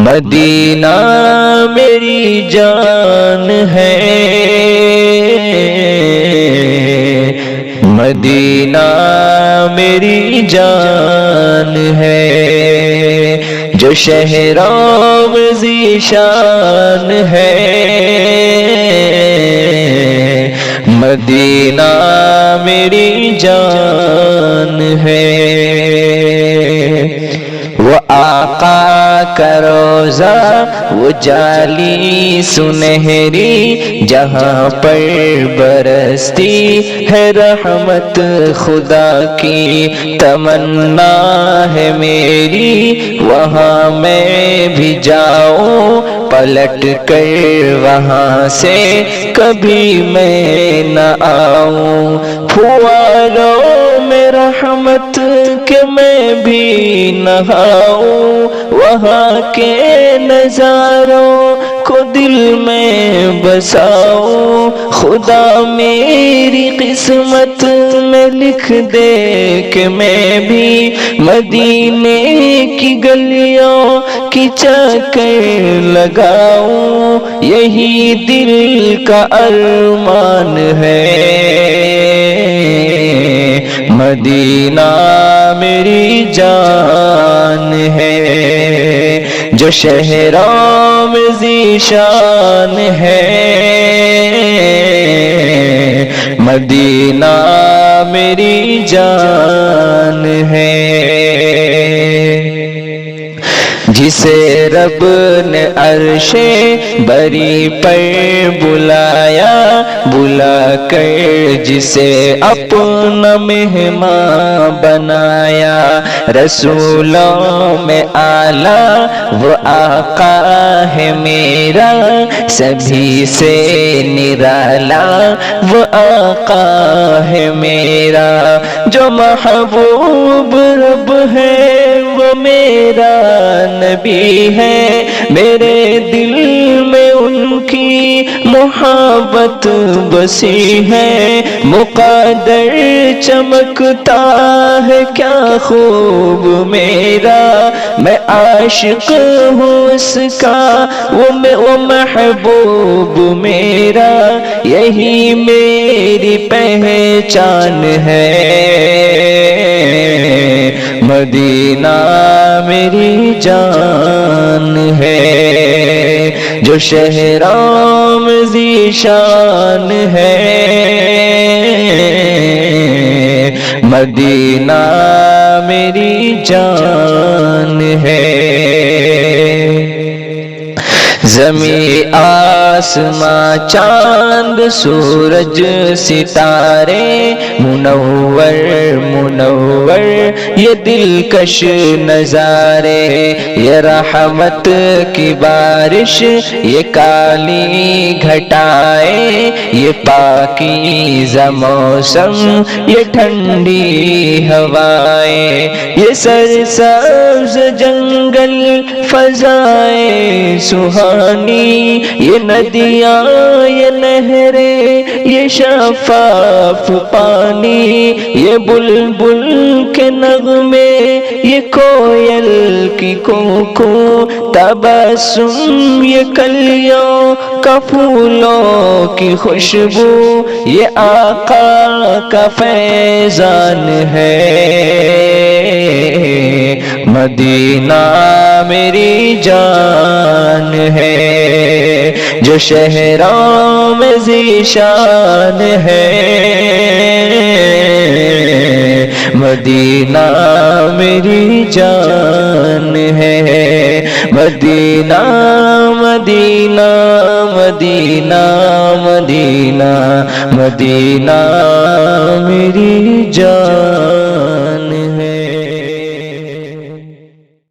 مدینہ میری جان ہے، مدینہ میری جان ہے، جو شہروں میں ذیشان ہے، مدینہ میری جان ہے۔ وہ آقا کا روضہ وہ جالی سنہری، جہاں پر برستی ہے رحمت خدا کی، تمنا ہے میری وہاں میں بھی جاؤں، پلٹ کر وہاں سے کبھی میں نہ آؤں، پھواروں میں رحمت کے میں بھی نہاؤں، وہاں کے نظاروں کو دل میں بساؤں، خدا میری قسمت میں لکھ دے کہ میں بھی مدینے کی گلیوں کی چکر لگاؤں، یہی دل کا ارمان ہے، مدینہ میری جان ہے، جو شہروں میں ذیشان ہے، مدینہ میری جان ہے۔ جسے رب نے عرش بری پر بلایا، بلا کر جسے اپنا مہمان بنایا، رسولوں میں اعلیٰ وہ آقا ہے میرا، سبھی سے نرالا وہ آقا ہے میرا، جو محبوب رب ہے وہ میرا نبی ہے، میرے دل میں ان کی محبت بسی ہے، مقدر چمکتا ہے کیا خوب میرا، میں عاشق ہوں اس کا وہ محبوب میرا، یہی میری پہچان ہے، مدینہ میری جان ہے، جو شہروں میں ذیشان ہے، مدینہ میری جان ہے۔ زمین آسماں چاند سورج ستارے منور منور یہ دلکش نظارے، یہ رحمت کی بارش یہ کالی گھٹائیں، یہ پاکیزہ موسم یہ ٹھنڈی ہوائیں، یہ سرسبز جنگل فضائیں سہانی، یہ ندیاں یہ نہریں یہ شفاف پانی، یہ بلبل کے نغمے یہ کوئل کی کوکو، تبسم یہ کلیوں کا پھولوں کی خوشبو، یہ آقا کا فیضان ہے، مدینہ میری جان ہے، جو شہروں میں ذیشان ہے، مدینہ میری جان ہے، مدینہ مدینہ مدینہ مدینہ مدینہ میری جان